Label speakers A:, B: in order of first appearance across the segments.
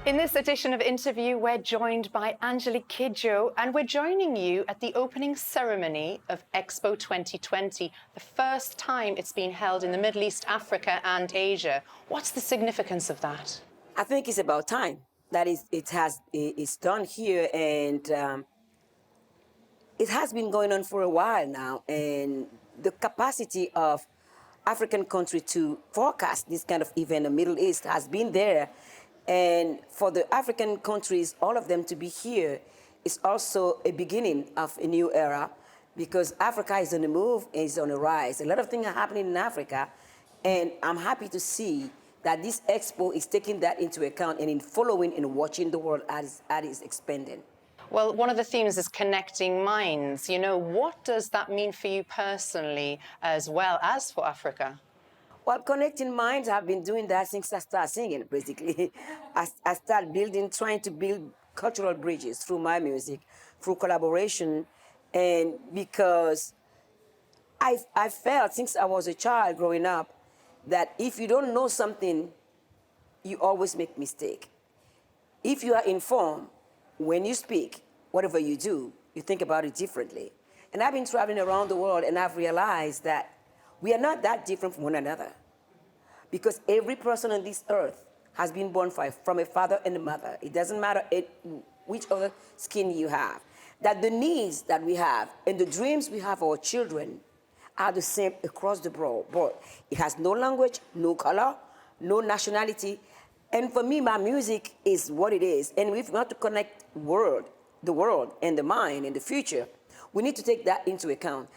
A: In this edition of Interview, we're joined by Angelique Kidjo, and we're joining you at the opening ceremony of Expo 2020, the first time it's been held in the Middle East, Africa, and Asia. What's the significance of that?
B: I think it's about time that it's done here, and it has been going on for a while now. And the capacity of African country to forecast this kind of event in the Middle East has been there. And for the African countries, all of them to be here is also a beginning of a new era, because Africa is on the move, is on the rise. A lot of things are happening in Africa, and I'm happy to see that this expo is taking that into account and in following and watching the world as it's expanding.
A: Well, one of the themes is connecting minds. What does that mean for you personally as well as for Africa?
B: Well, connecting minds, I've been doing that since I started singing, basically. I started trying to build cultural bridges through my music, through collaboration, and because I felt since I was a child growing up that if you don't know something, you always make mistake. If you are informed, when you speak, whatever you do, you think about it differently. And I've been traveling around the world, and I've realized that we are not that different from one another, because every person on this earth has been born from a father and a mother. It doesn't matter which other skin you have. That the needs that we have and the dreams we have for our children are the same across the board. It has no language, no color, no nationality. And for me, my music is what it is. And if we want to connect the world and the mind and the future, we need to take that into account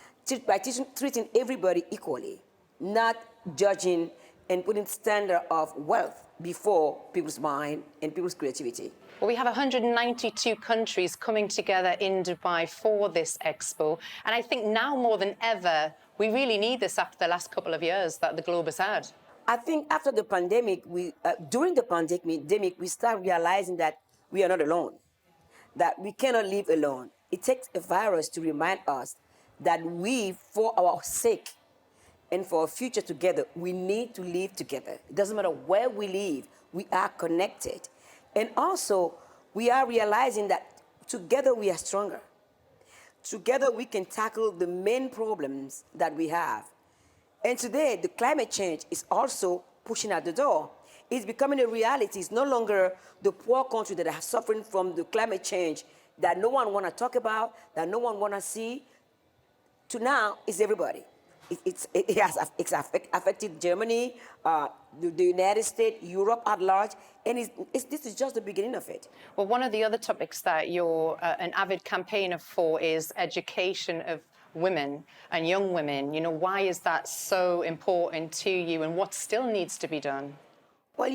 B: by treating everybody equally, not judging and putting standard of wealth before people's mind and people's creativity.
A: Well, we have 192 countries coming together in Dubai for this expo. And I think now more than ever, we really need this after the last couple of years that the globe has had.
B: I think after the pandemic, during the pandemic, we start realizing that we are not alone, that we cannot live alone. It takes a virus to remind us that we, for our sake and for our future together, we need to live together. It doesn't matter where we live, we are connected. And also, we are realizing that together we are stronger. Together we can tackle the main problems that we have. And today, the climate change is also pushing at the door. It's becoming a reality. It's no longer the poor countries that are suffering from the climate change that no one want to talk about, that no one want to see. To now, it's everybody. It has affected Germany, the United States, Europe at large, and this is just the beginning of it.
A: Well, one of the other topics that you're an avid campaigner for is education of women and young women. Why is that so important to you, and what still needs to be done?
B: Well,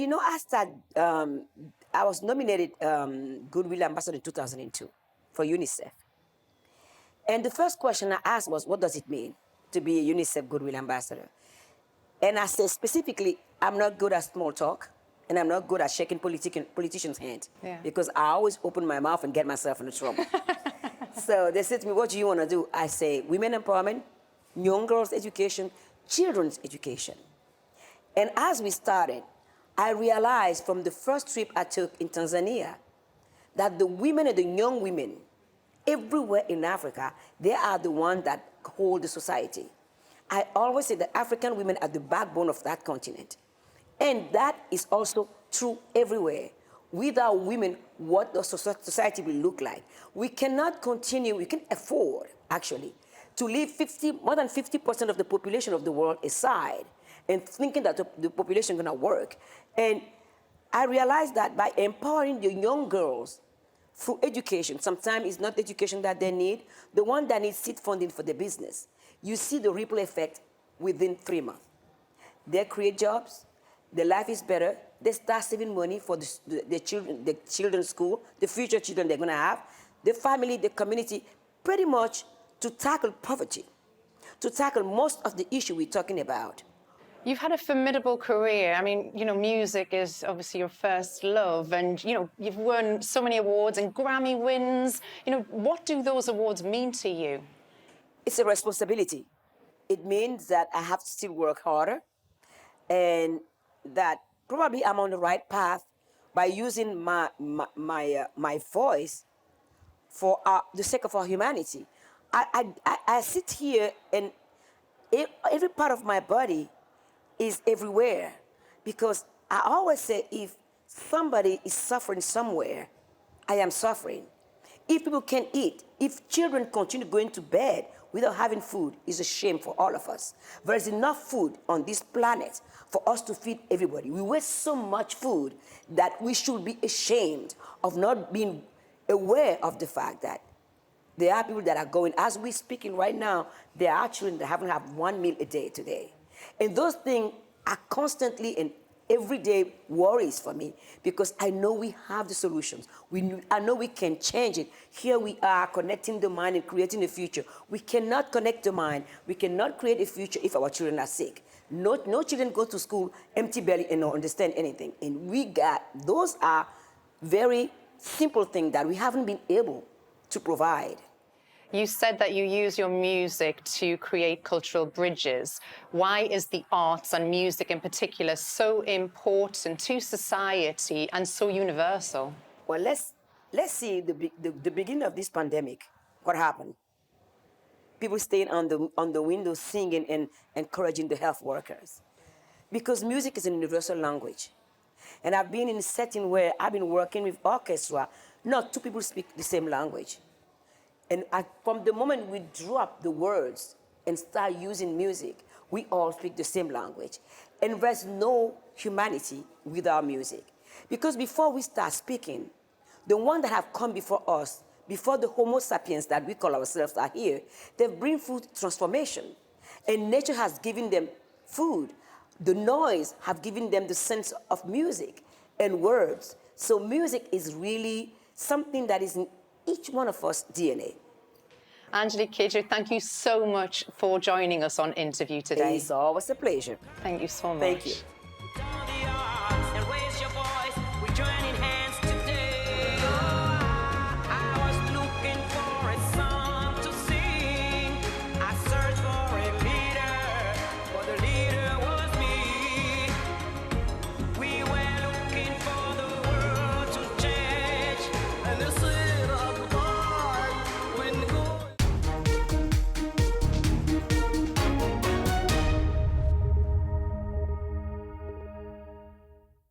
B: I was nominated Goodwill Ambassador in 2002 for UNICEF. And the first question I asked was, what does it mean to be a UNICEF Goodwill Ambassador? And I said specifically, I'm not good at small talk, and I'm not good at shaking politicians' hands, because I always open my mouth and get myself into trouble. So they said to me, what do you want to do? I say, women empowerment, young girls' education, children's education. And as we started, I realized from the first trip I took in Tanzania that the women and the young women everywhere in Africa, they are the ones that hold the society. I always say that African women are the backbone of that continent. And that is also true everywhere. Without women, what the society will look like. We cannot continue, we can afford, actually, to leave more than 50% of the population of the world aside and thinking that the population is going to work. And I realized that by empowering the young girls through education, sometimes it's not the education that they need, the one that needs seed funding for the business, you see the ripple effect within 3 months. They create jobs, their life is better, they start saving money for the children's school, the future children they're going to have, the family, the community, pretty much to tackle poverty, to tackle most of the issue we're talking about.
A: You've had a formidable career. I mean, music is obviously your first love, and, you've won so many awards and Grammy wins. What do those awards mean to you?
B: It's a responsibility. It means that I have to still work harder, and that probably I'm on the right path by using my voice for the sake of our humanity. I sit here and every part of my body is everywhere, because I always say if somebody is suffering somewhere, I am suffering. If people can't eat, if children continue going to bed without having food, it's a shame for all of us. There is enough food on this planet for us to feed everybody. We waste so much food that we should be ashamed of not being aware of the fact that there are people that are going, as we're speaking right now, there are children that haven't had one meal a day today. And those things are constantly and everyday worries for me, because I know we have the solutions. I know we can change it. Here we are connecting the mind and creating a future. We cannot connect the mind. We cannot create a future if our children are sick. No children go to school empty belly and don't understand anything. And those are very simple things that we haven't been able to provide.
A: You said that you use your music to create cultural bridges. Why is the arts and music in particular so important to society and so universal?
B: Well, let's see the beginning of this pandemic. What happened? People staying on the windows singing and encouraging the health workers, because music is a universal language. And I've been in a setting where I've been working with orchestra. Not two people speak the same language. And from the moment we drop the words and start using music, we all speak the same language. And there's no humanity without music. Because before we start speaking, the ones that have come before us, before the Homo sapiens that we call ourselves are here, they've bring food transformation. And nature has given them food. The noise have given them the sense of music and words. So music is really something that is in each one of us DNA.
A: Angelique Kidjo, thank you so much for joining us on Interview today.
B: It's always a pleasure.
A: Thank you so much.
B: Thank you.